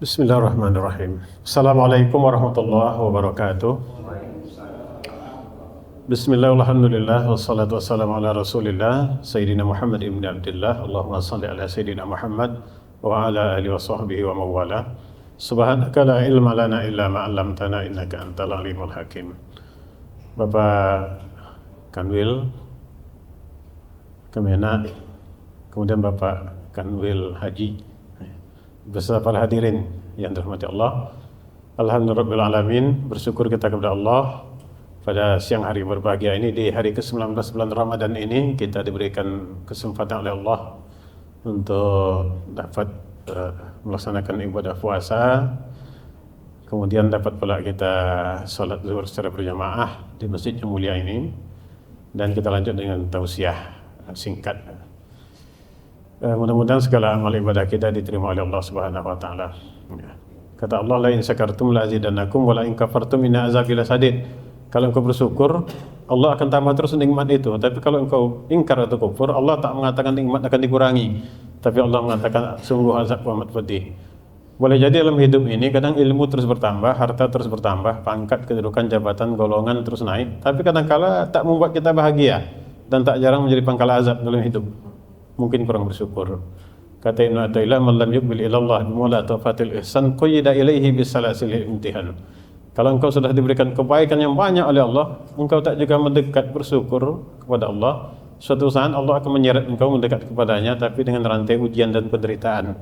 Bismillahirrahmanirrahim. Assalamualaikum warahmatullahi wabarakatuh. Bismillah, alhamdulillah, wassalatu wassalamu ala rasulillah Sayyidina Muhammad ibn Abdullah. Allahumma salli ala Sayyidina Muhammad wa ala alihi wa sahbihi wa mawala. Subhanaka la ilma lana illa ma'allamtana innaka antal alimul hakim. Bapak Kanwil Kemenak, kemudian Bapak Kanwil Haji, beserta para hadirin yang dirahmati Allah. Alhamdulillahirrahmanirrahim, bersyukur kita kepada Allah pada siang hari berbahagia ini, di hari ke-19 bulan Ramadan ini kita diberikan kesempatan oleh Allah untuk dapat melaksanakan ibadah puasa, kemudian dapat pula kita sholat zuhur secara berjamaah di masjid yang mulia ini, dan kita lanjut dengan tausiah singkat. Mudah-mudahan segala amal ibadah kita diterima oleh Allah Subhanahu wa taala. Kata Allah, la in syakartum la azidannakum wa la in kafartum inna azabi lasadid. Kalau engkau bersyukur, Allah akan tambah terus nikmat itu. Tapi kalau engkau ingkar atau kufur, Allah tak mengatakan nikmat akan dikurangi, tapi Allah mengatakan sungguh azab amat pedih. Boleh jadi dalam hidup ini kadang ilmu terus bertambah, harta terus bertambah, pangkat, kedudukan, jabatan, golongan terus naik, tapi kadang-kala tak membuat kita bahagia dan tak jarang menjadi pangkal azab dalam hidup. Mungkin kurang bersyukur. Kata Ibnu Athaillah, man lam yuqbil ila Allah bimula tafatil ihsan qayyida ilaihi bisalasil imtihan. Kalau engkau sudah diberikan kebaikan yang banyak oleh Allah, engkau tak juga mendekat bersyukur kepada Allah, suatu saat Allah akan menyeret engkau mendekat kepadanya, tapi dengan rantai ujian dan penderitaan.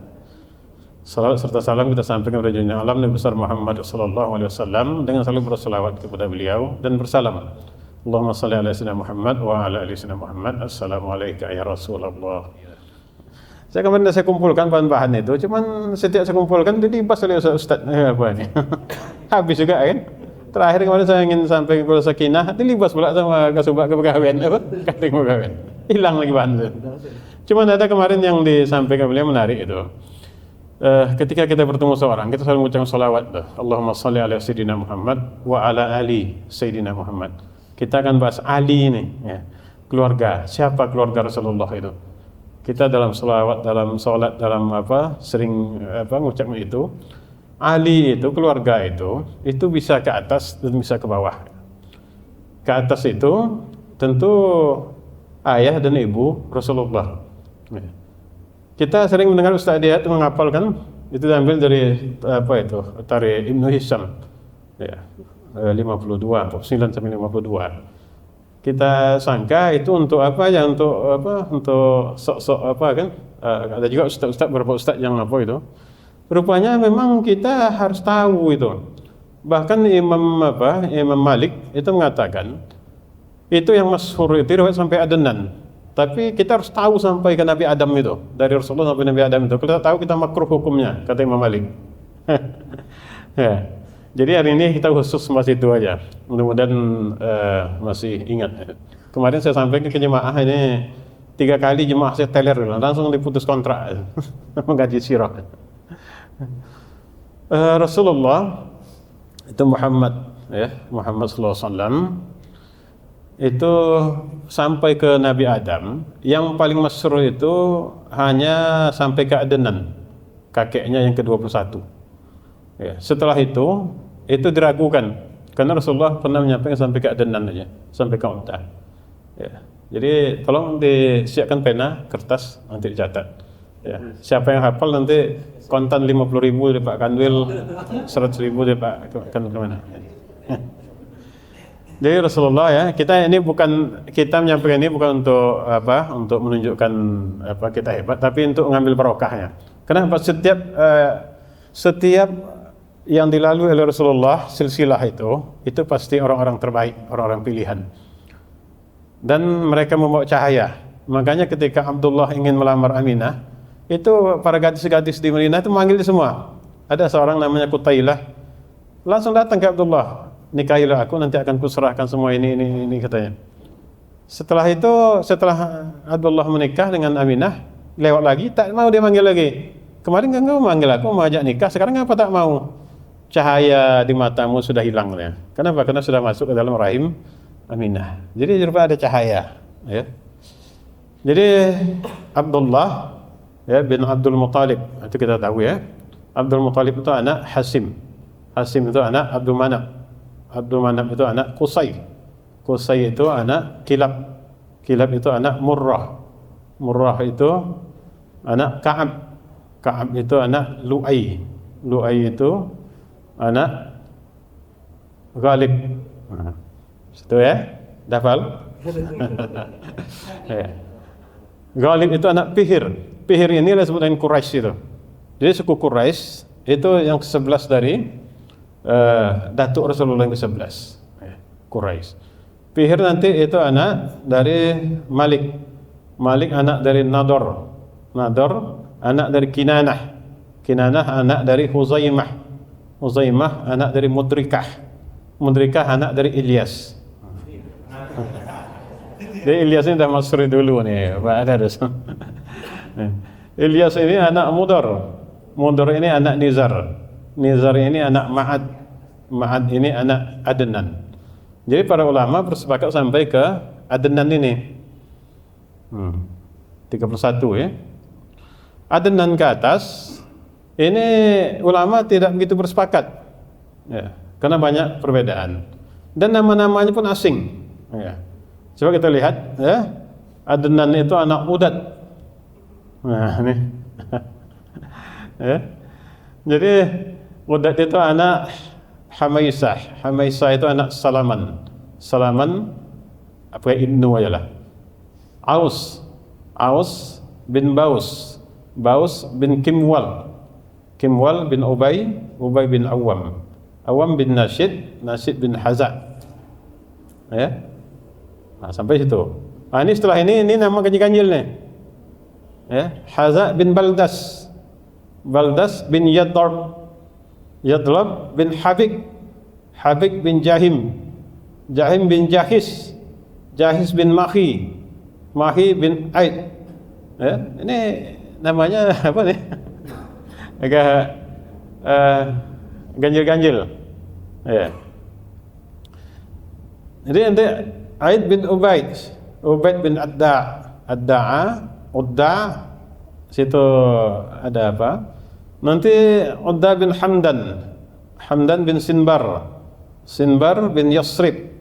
Salawat serta salam kita sampaikan kepada junjungan alam Nabi besar Muhammad sallallahu alaihi wasallam, dengan selalu berselawat kepada beliau dan bersalam. Allahumma salli ala sayyidina Muhammad wa ala ali sayyidina Muhammad. Assalamualaikum ya Rasulullah. Saya kemarin saya kumpulkan bahan-bahan itu, cuman setiap saya kumpulkan dilibas oleh Ustaz apa ini. Habis juga kan. Terakhir kemarin saya ingin sampai ke Sakinah, dilibas pula sama kasubak kepegawaian apa? Kating pegawaian. Hilang lagi bahan itu. Cuman ada kemarin yang disampaikan beliau menarik itu. Ketika kita bertemu seorang, kita selalu mengucapkan salawat. Allahumma salli ala sayyidina Muhammad wa ala ali sayyidina Muhammad. Kita akan bahas Ali ini, ya. Keluarga. Siapa keluarga Rasulullah itu? Kita dalam selawat, dalam sholat, dalam sering mengucapkan itu. Ali itu, keluarga itu bisa ke atas dan bisa ke bawah. Ke atas itu tentu ayah dan ibu Rasulullah. Ya. Kita sering mendengar Ustaz Diat menghafalkan, itu diambil dari Tarikh Ibnu Hisham. Ya. 52, 9 sampai 52. Kita sangka itu untuk apa ya, untuk sok-sok kan? Ada juga ustaz-ustaz, beberapa ustaz yang itu. Rupanya memang kita harus tahu itu. Bahkan Imam Malik itu mengatakan itu yang masyhur itu riwayat sampai Adnan. Tapi kita harus tahu sampai ke Nabi Adam itu, dari Rasulullah sampai Nabi Adam itu. Kita tahu kita makruh hukumnya, kata Imam Malik. Ya. Jadi hari ini kita khusus masih itu aja. Mudah-mudahan masih ingat. Kemarin saya sampaikan ke jemaah ini 3 kali jemaah saya teler langsung diputus kontrak menggaji sirah. Rasulullah itu Muhammad sallallahu alaihi wasallam itu sampai ke Nabi Adam, yang paling masyhur itu hanya sampai ke Adnan, kakeknya yang ke-21. Ya, setelah itu diragukan karena Rasulullah pernah menyampaikan sampai ke Adnan aja, sampai ke Untah. Ya, jadi tolong disiapkan pena, kertas, nanti dicatat. Ya, siapa yang hafal nanti kontan 50.000 dari Pak Kanwil, 100.000 dari Pak Kanwil kemana? Jadi Rasulullah kita menyampaikan ini bukan untuk untuk menunjukkan kita hebat, tapi untuk mengambil barokahnya. Kenapa? Setiap yang dilalui oleh Rasulullah silsilah itu pasti orang-orang terbaik, orang-orang pilihan, dan mereka membawa cahaya. Makanya ketika Abdullah ingin melamar Aminah, itu para gadis-gadis di Madinah itu memanggil semua. Ada seorang namanya Qutailah, langsung datang ke Abdullah, nikahilah aku, nanti akan kuserahkan semua ini katanya. Setelah Abdullah menikah dengan Aminah, lewat lagi tak mau dia manggil lagi. Kemarin kan kau manggil aku mau ajak nikah, sekarang apa tak mau? Cahaya di matamu sudah hilang ya. Kenapa? Karena sudah masuk ke dalam rahim Aminah. Jadi rupanya ada cahaya, ya. Jadi Abdullah bin Abdul Muttalib, itu kita tahu ya. Abdul Muthalib itu anak Hasim. Hasim itu anak Abdul Manaf. Abdul Manaf itu anak Qusay. Qusay itu anak Kilab. Kilab itu anak Murrah. Murrah itu anak Ka'ab. Ka'ab itu anak Lu'ay. Lu'ay itu anak Ghalib. Itu ya? Dafal? Ya. Ghalib itu anak Fihir. Fihir ini adalah sebutan Quraisy itu. Jadi suku Quraisy itu yang ke-11 dari datuk Rasulullah yang ke-11. Quraisy. Fihir nanti itu anak dari Malik. Malik anak dari Nador. Nador anak dari Kinanah. Kinanah anak dari Huzaimah. Huzaimah anak dari Mudrikah. Mudrikah anak dari Ilyas. Jadi Ilyas ini dah masuk dulu nih, Pak ada. Ilyas ini anak Mudar. Mudar ini anak Nizar. Nizar ini anak Ma'ad. Ma'ad ini anak Adnan. Jadi para ulama bersepakat sampai ke Adnan ini. 31 ya. Adnan ke atas ini ulama tidak begitu bersepakat. Ya, karena banyak perbedaan. Dan nama-namanya pun asing. Ya. Coba kita lihat ya. Adnan itu anak Udad. Nah, ini. Ya. Jadi Udad itu anak Hamaisah. Hamaisah itu anak Salaman. Salaman apa ibnu ajalah. Aus. Aus bin Baus. Baus bin Kimwal. Kimwal bin Ubay. Ubay bin Awam. Awam bin Nasyid. Nasyid bin Haza. Ya. Nah, sampai situ. Nah, ini setelah ini nama ganjil-ganjil nih. Ya, Haza bin Baldas. Baldas bin Yadlab. Yadlab bin Habib. Habib bin Jahim. Jahim bin Jahis. Jahis bin Mahi. Mahi bin Aid. Ya, ini namanya apa nih? Agak ganjil-ganjil. Ya. Jadi nanti Aid bin Ubaid, Ubaid bin Adda'a, Udda, situ ada apa? Nanti Udda bin Hamdan, Hamdan bin Sinbar, Sinbar bin Yasrib,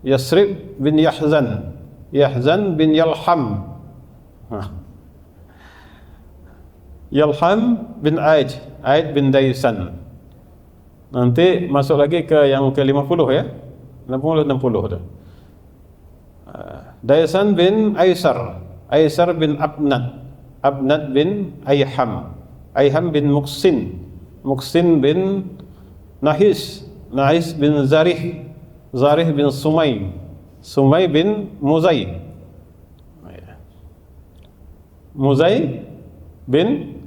Yasrib bin Yahzan, Yahzan bin Yalham, Yalham bin Aid, Aid bin Daisan. Nanti masuk lagi ke yang ke-50 ya, 60 tu. Daisan bin Aisar, Aisar bin Abnad, Abnad bin Ayham, Ayham bin Muqsin, Muqsin bin Nahis, Nahis bin Zarih, Zarih bin Sumay, Sumay bin Muzay, Muzay bin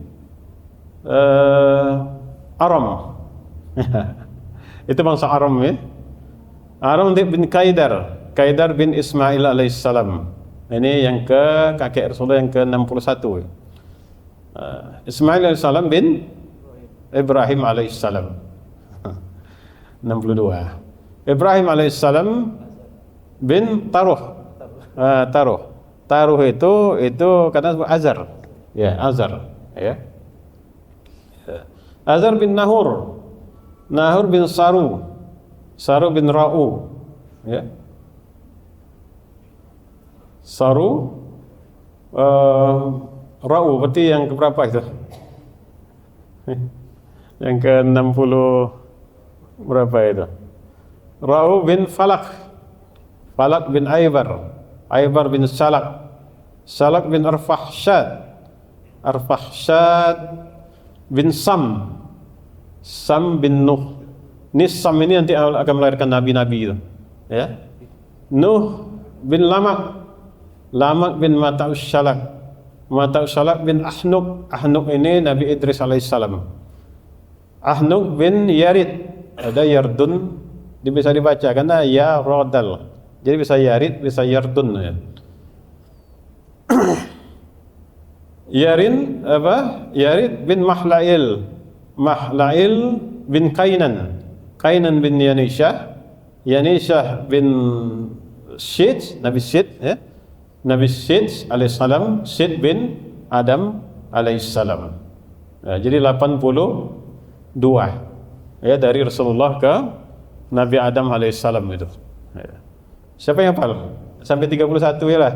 Aram. Itu bangsa Aram ya. Aram bin Kaidar, Kaidar bin Ismail alaihissalam. Ini yang ke kakek Rasulullah yang ke-61. Ismail alaihissalam bin Ibrahim alaihissalam. 62. Ibrahim alaihissalam bin Taruh. Taruh. Taruh itu kata Azar. Ya, Azar, ya. Azar bin Nahur. Nahur bin Saru. Saru bin Ra'u. Ya. Saru Ra'u berarti yang keberapa itu? Yang ke-60 berapa itu? Ra'u bin Falak. Falak bin Aybar. Aybar bin Salak. Salak bin Arfahsyad. Arfahsyad bin Sam. Sam bin Nuh. Ini Sam ini nanti akan melahirkan nabi-nabi itu. Ya. Nuh bin Lamak. Lamak bin Mata'us Syalak. Mata'us Syalak bin Ahnuk. Ahnuk ini Nabi Idris alaihissalam. Ahnuk bin Yarid. Ada Yardun, dia bisa dibaca karena ya rodal. Jadi bisa Yarid, bisa Yardun ya. Yarin apa? Yarid bin Mahlail. Mahlail bin Kainan. Kainan bin Yanishah. Yanishah bin Syed, Nabi Syed ya. Nabi Syed alaihissalam, Syed bin Adam alaihissalam. Jadi 80 dua. Ya, dari Rasulullah ke Nabi Adam alaihissalam itu. Ya. Siapa yang hafal? Sampai 31 ya lah.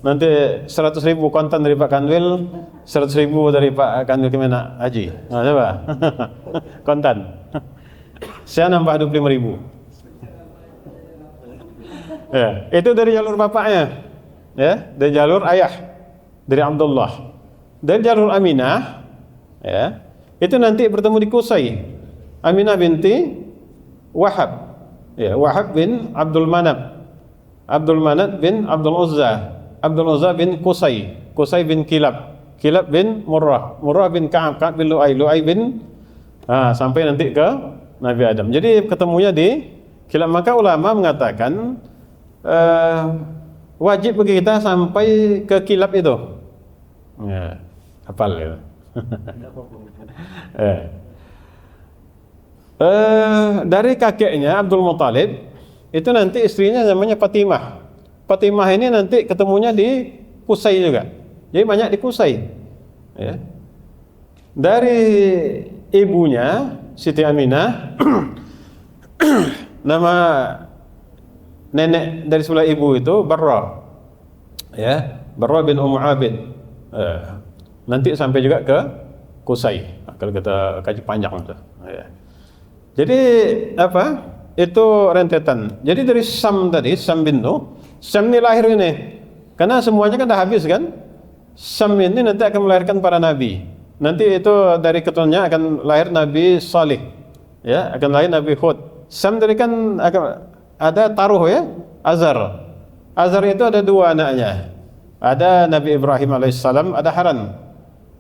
Nanti 100.000 kontan dari Pak Kanwil, 100.000 dari Pak Kanwil Kemenak Haji. Nah, coba. Kontan. Saya nambah 25.000. Ya, itu dari jalur bapaknya. Ya, dari jalur ayah, dari Abdullah. Dari jalur Aminah, ya. Itu nanti bertemu di Qusay. Aminah binti Wahab. Ya, Wahab bin Abdul Manab. Abdul Manab bin Abdul Uzza. Abdul Uzza bin Qusay. Qusay bin Kilab. Kilab bin Murrah. Murrah bin Ka'ab. Ka'ab bin Lu'ay. Lu'ay bin sampai nanti ke Nabi Adam. Jadi ketemunya di Kilab. Maka ulama mengatakan wajib bagi kita sampai ke Kilab itu. Ya, hafal ya. Dari kakeknya Abdul Muthalib itu nanti istrinya namanya Fatimah. Fatimah ini nanti ketemunya di Qusay juga. Jadi banyak di Qusay. Ya. Dari ibunya Siti Aminah nama nenek dari sebelah ibu itu Barra. Ya, Barra bin Abid. Nanti sampai juga ke Qusay kalau kita kaji panjang itu. Ya. Jadi apa? Itu rentetan. Jadi dari Sam tadi, Sam bin Nuh, Sam ini lahir ini. Karena semuanya kan dah habis kan? Sam ini nanti akan melahirkan para nabi. Nanti itu dari keturunannya akan lahir Nabi Salih. Ya, akan lahir Nabi Hud. Sam tadi kan akan ada Taruh ya, Azar. Azar itu ada dua anaknya. Ada Nabi Ibrahim alaihissalam, ada Haran.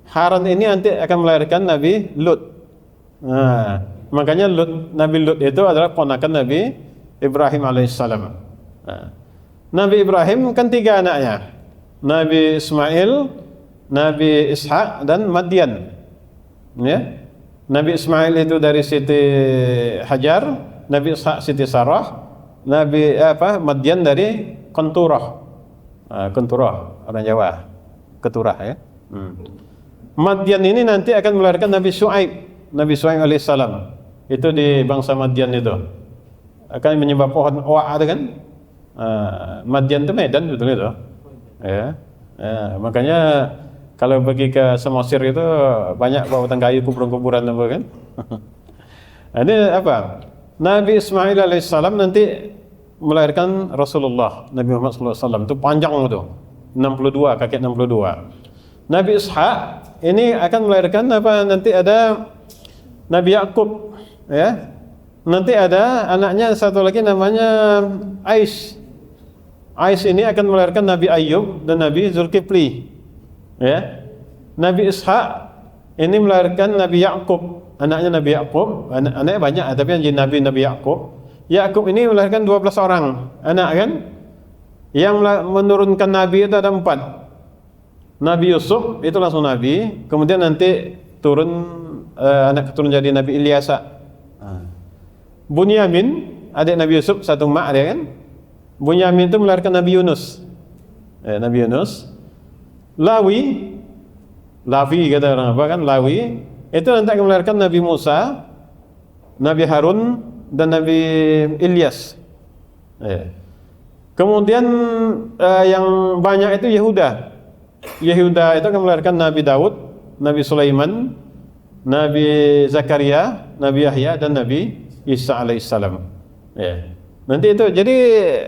Haran ini nanti akan melahirkan Nabi Lut. Nah, makanya Nabi Lut itu adalah ponakan Nabi Ibrahim alaihissalam. Nah, Nabi Ibrahim kan 3 anaknya. Nabi Ismail, Nabi Ishak dan Madian. Ya. Nabi Ismail itu dari Siti Hajar, Nabi Ishak Siti Sarah, Nabi Madian dari Kenturah. Kenturah orang Jawa. Keturah ya. Madian ini nanti akan melahirkan Nabi Syuaib. Nabi Syuaib alaihissalam. Itu di bangsa Madian itu. Akan menyembah pohon oak itu kan. Madian itu Medan betul itu. Ya. Makanya kalau pergi ke Samosir itu banyak bawaan kayu kuburan-kuburan apa kan. Ini apa? Nabi Ismail alaihissalam nanti melahirkan Rasulullah Nabi Muhammad SAW. Itu panjang itu. 62, kakek 62. Nabi Ishak ini akan melahirkan apa? Nanti ada Nabi Yakub, ya. Nanti ada anaknya satu lagi namanya Ais. Ais ini akan melahirkan Nabi Ayub dan Nabi Zulkifli. Ya. Nabi Ishak ini melahirkan Nabi Yakub, anaknya Nabi Yakub. Anaknya banyak, tapi yang jadi Nabi Yakub. Yakub ini melahirkan 12 orang anak kan. Yang menurunkan Nabi itu ada 4. Nabi Yusuf itu langsung Nabi. Kemudian nanti turun anak keturunan jadi Nabi Ilyasa. Bunyamin, adik Nabi Yusuf, satu mak dia kan. Bunyamin itu melahirkan Nabi Yunus. Nabi Yunus. Lawi kata orang apa kan, Lawi itu nanti akan melahirkan Nabi Musa, Nabi Harun dan Nabi Ilyas. Kemudian yang banyak itu Yehuda. Yehuda itu akan melahirkan Nabi Daud, Nabi Sulaiman, Nabi Zakaria, Nabi Yahya dan Nabi Isa alaihissalam. Nanti itu jadi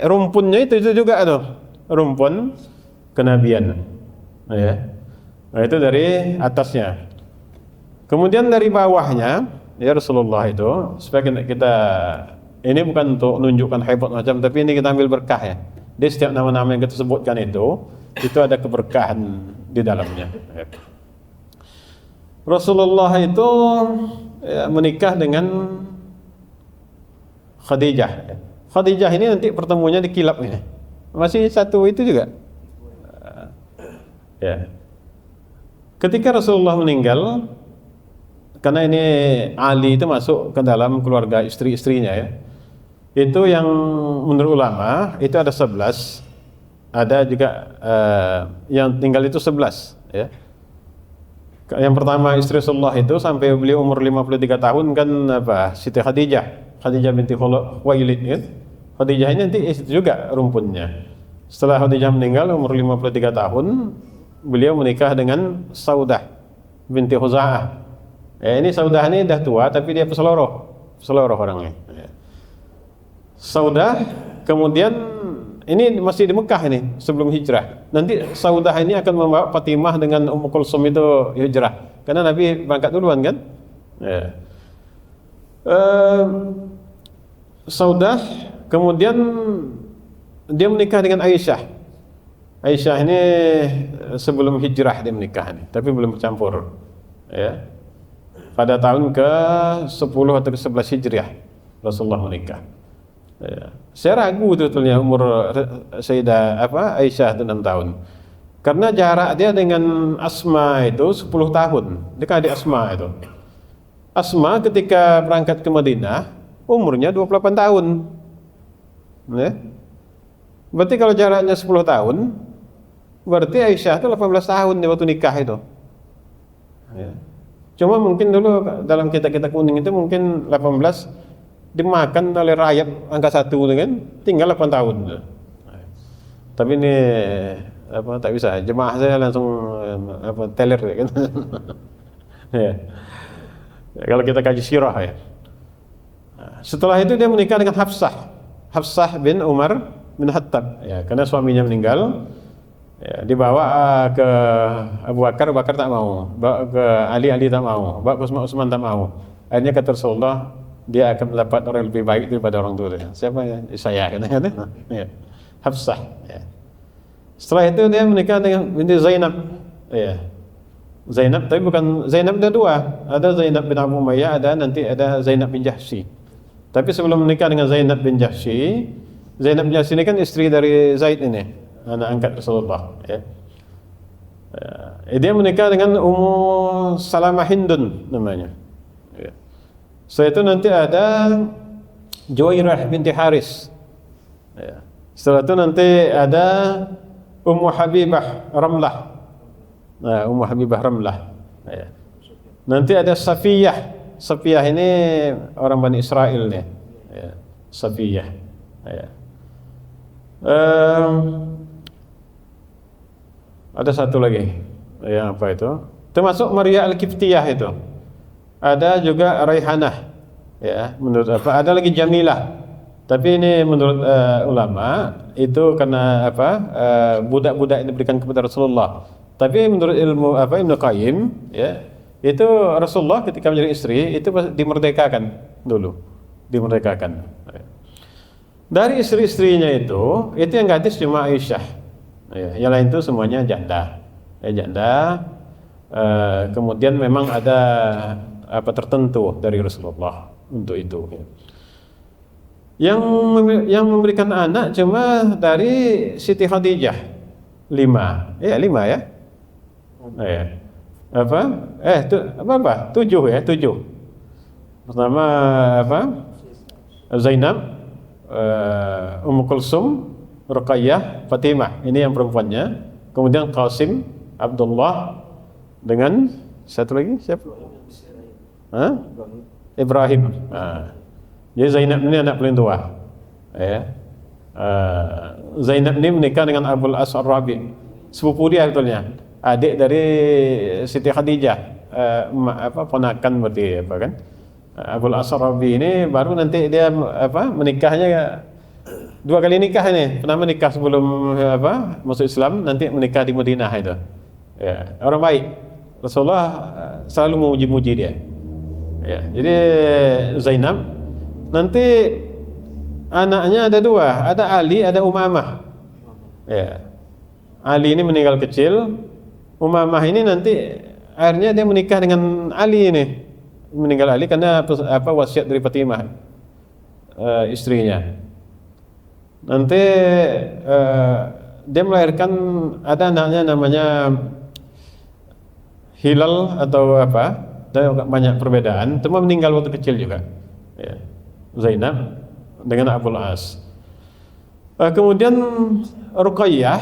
rumpunnya itu juga tuh, rumpun kenabian. Nah, itu dari atasnya. Kemudian dari bawahnya, ya Rasulullah itu supaya kita ini bukan untuk menunjukkan hebat macam, tapi ini kita ambil berkah ya. Di setiap nama-nama yang kita sebutkan itu ada keberkahan di dalamnya. Rasulullah itu menikah dengan Khadijah. Khadijah ini nanti pertemuannya di Kilab ini. Masih satu itu juga. Ya. Ketika Rasulullah meninggal, karena ini Ali itu masuk ke dalam keluarga istri-istrinya ya. Itu yang menurut ulama itu ada 11. Ada juga yang tinggal itu 11 ya. Yang pertama istri Rasulullah itu sampai beliau umur 53 tahun kan apa? Siti Khadijah, Khadijah binti Khuwailid kan. Khadijah ini nanti itu juga rumpunnya. Setelah Khadijah meninggal umur 53 tahun, beliau menikah dengan Saudah binti Khuza'ah. Ini Saudah ini dah tua tapi dia peseloroh orangnya. Saudah kemudian ini masih di Mekah ini sebelum hijrah. Nanti Saudah ini akan membawa Fatimah dengan Ummu Kulsum itu hijrah. Karena Nabi berangkat duluan kan. Ya. Saudah kemudian dia menikah dengan Aisyah. Aisyah ini sebelum hijrah dia menikah ini, tapi belum bercampur. Ya. Pada tahun ke-10 atau ke-11 Hijriah Rasulullah menikah. Ya. Saya ragu sebetulnya umur Sayyidah Aisyah itu 6 tahun. Karena jarak dia dengan Asma itu 10 tahun. Dia kan adik Asma itu. Asma ketika berangkat ke Madinah umurnya 28 tahun. Ya. Berarti kalau jaraknya 10 tahun, berarti Aisyah itu 18 tahun dia waktu nikah itu. Ya. Cuma mungkin dulu dalam kitab-kitab kuning itu mungkin 18 dimakan oleh rakyat angka 1 kan, tinggal 8 tahun. Tapi ini tak bisa. Jemaah saya langsung teler kan. Ya. Kalau kita kaji sirah ya. Setelah itu dia menikah dengan Hafsah bin Umar bin Khattab. Ya, karena suaminya meninggal. Ya, dibawa ke Abu Bakar tak mau, bawa ke Ali tak mau, bawa ke Utsman tak mau. Akhirnya kata Rasulullah, dia akan mendapat orang yang lebih baik daripada orang tua dia. Siapa ya? Saya katanya. Ya. Hafsah. Ya. Setelah itu dia menikah dengan binti Zainab. Ya. Zainab, tapi bukan Zainab, ada dua. Ada Zainab bin Abu Umayyah, ada Zainab bin Jahsy. Tapi sebelum menikah dengan Zainab bin Jahsy, Zainab bin Jahsy ini kan istri dari Zaid ini, anak angkat Rasulullah. Ya. Dia menikah dengan Ummu Salamah Hindun namanya. Ya. Setelah itu nanti ada Juwairah binti Haris. Ya. Setelah itu nanti ada Ummu Habibah Ramlah. Nah, Ummu Habibah Ramlah. Ya. Nanti ada Safiyah. Safiyah ini orang Bani Israel nih. Ya. Safiyah. Ya. Ada satu lagi yang apa itu? Termasuk Maria Al-Kiftiyah itu. Ada juga Raihanah. Ya, menurut apa? Ada lagi Jamilah. Tapi ini menurut ulama itu karena apa? Budak-budak ini diberikan kepada Rasulullah. Tapi menurut ilmu Ibnu Qayyim, ya, itu Rasulullah ketika menjadi istri itu dimerdekakan dulu, dimerdekakan. Dari istri-istrinya itu yang gadis cuma Aisyah. Ya, yang lain itu semuanya janda. Ya, janda. Kemudian memang ada apa tertentu dari Rasulullah untuk itu. Yang memberikan anak cuma dari Siti Khadijah 5. Ya, 5 ya. Ya. Apa? 7 ya, 7. Pertama apa? Zainab, Ummu Kulsum, Ruqayyah, Fatimah. Ini yang perempuannya. Kemudian Qasim, Abdullah dengan satu lagi siapa? Ibrahim. Jadi Zainab ini anak paling tua. Ya. Zainab ini menikah dengan Abul As Ar-Rabi. Sepupu dia betulnya. Adik dari Siti Khadijah. Ponakan berarti apa kan? Abul As Ar-Rabi ini baru nanti dia menikahnya 2 kali nikah ini. Pertama nikah sebelum masuk Islam, nanti menikah di Madinah itu. Ya, orang baik. Rasulullah selalu memuji-muji dia. Ya, jadi Zainab nanti anaknya ada 2, ada Ali, ada Umamah. Ya. Ali ini meninggal kecil, Umamah ini nanti akhirnya dia menikah dengan Ali ini. Meninggal Ali karena wasiat dari Fatimah, istrinya. Nanti dia melahirkan, ada anaknya namanya Hilal atau ada banyak perbedaan, cuma meninggal waktu kecil juga. Ya. Zainab dengan Abul As. Kemudian Ruqayyah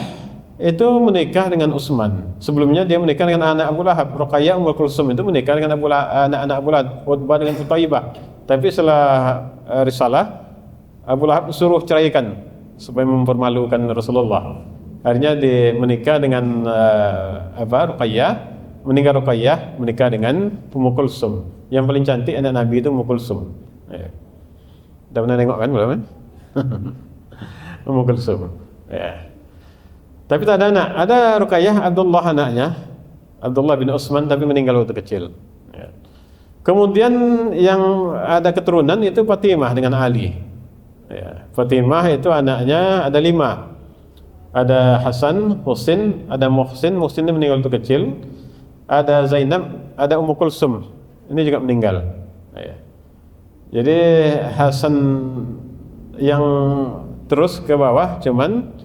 itu menikah dengan Utsman. Sebelumnya dia menikah dengan anak Abu Lahab. Ruqayyah Ummul Kulsum itu menikah dengan anak-anak Abu Lahab, Utbah dengan Utaibah. Tapi setelah risalah, Abu Lahab suruh ceraikan supaya mempermalukan Rasulullah. Akhirnya dia menikah dengan Ruqayyah, meninggal Ruqayyah, menikah dengan Ummu Kulsum. Yang paling cantik anak Nabi itu Ummu Kulsum. Ya. Dah pernah tengok kan belum kan? Ummu Kulsum. Ya. Tapi tak ada anak. Ada Ruqayyah, Abdullah anaknya, Abdullah bin Utsman, tapi meninggal waktu kecil. Ya. Kemudian yang ada keturunan itu Fatimah dengan Ali. Ya. Fatimah itu anaknya ada 5. Ada Hasan, Husin, ada Muhsin. Muhsin ini meninggal waktu kecil. Ada Zainab, ada Ummu Kulsum. Ini juga meninggal. Ya. Jadi Hasan yang terus ke bawah cuman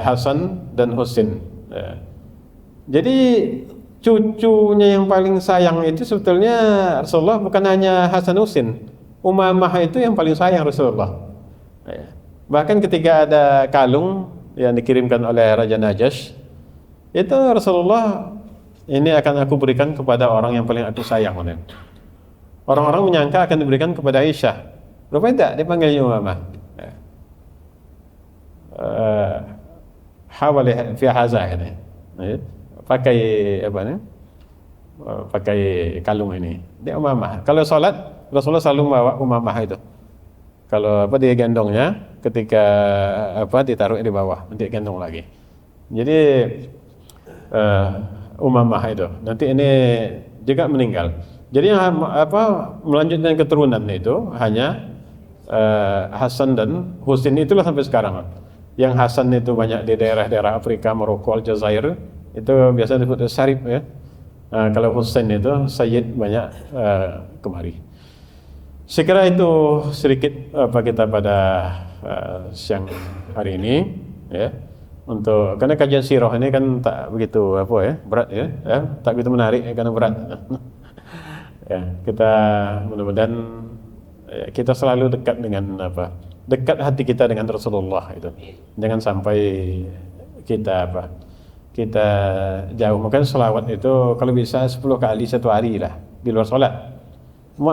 Hasan dan Husin. Ya. Jadi cucunya yang paling sayang itu sebetulnya Rasulullah bukan hanya Hasan Husin. Umamah itu yang paling sayang Rasulullah. Ya. Bahkan ketika ada kalung yang dikirimkan oleh Raja Najash, itu Rasulullah, ini akan aku berikan kepada orang yang paling aku sayang. Orang-orang menyangka akan diberikan kepada Aisyah. Rupanya tidak, dipanggilnya Umamah. Ya. Hawali fi hazah ini. Pakai apa ni? Pakai kalung ini. Dia Umamah. Kalau salat Rasulullah selalu bawa Umamah itu. Kalau apa dia gendongnya ketika apa ditaruh di bawah, nanti gendong lagi. Jadi Umamah itu. Nanti ini juga meninggal. Jadi yang apa melanjutkan keturunan itu hanya Hasan dan Husin, itulah sampai sekarang. Yang Hasan itu banyak di daerah-daerah Afrika, Maroko, Aljazair, itu biasa disebut Syarif ya. Kalau Husain itu Sayyid banyak kemari. Saya kira itu sedikit apa kita pada siang hari ini ya. Untuk karena kajian sirah ini kan tak begitu apa ya, berat ya, tak begitu menarik ya, karena berat. Ya, kita mudah-mudahan kita selalu dekat dengan apa? Dekat hati kita dengan Rasulullah itu. Jangan sampai kita apa? Kita jauh. Maka selawat itu kalau bisa 10 kali satu hari lah di luar sholat.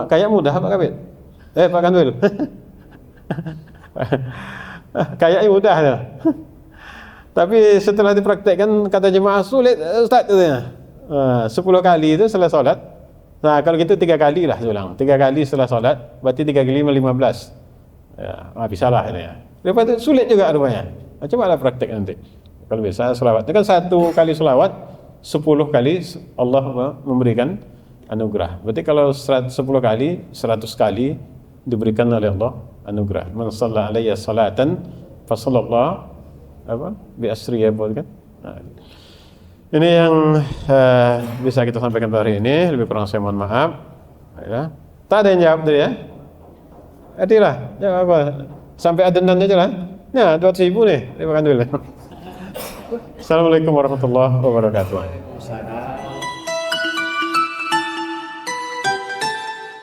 Kayak mudah Pak Kabit? Pak Kanwil. Kayaknya mudah lah. Tapi setelah dipraktekkan kata jemaah sulit Ustaz katanya. 10 kali itu setelah sholat. Nah kalau gitu 3 kali lah ulang. 3 kali setelah sholat, berarti 3 kali 15. Ya, bisa lah ini ya. Lepas itu sulit juga rupanya. Coba lah praktek nanti. Kalau bisa selawat. Itu kan 1 kali selawat 10 kali Allah memberikan anugerah. Berarti kalau 10 kali 100 kali diberikan oleh Allah anugerah. Man shalla alayya salatan fa sallallahu apa bi asriya kan. Nah, ini yang bisa kita sampaikan pada hari ini. Lebih kurang saya mohon maaf. Ya. Tak ada yang jawab tadi ya? Adilah, jawab apa? Sampai adenan aja lah. Ya, 200.000 nih. Terima kasih dulu. Assalamualaikum warahmatullahi wabarakatuh.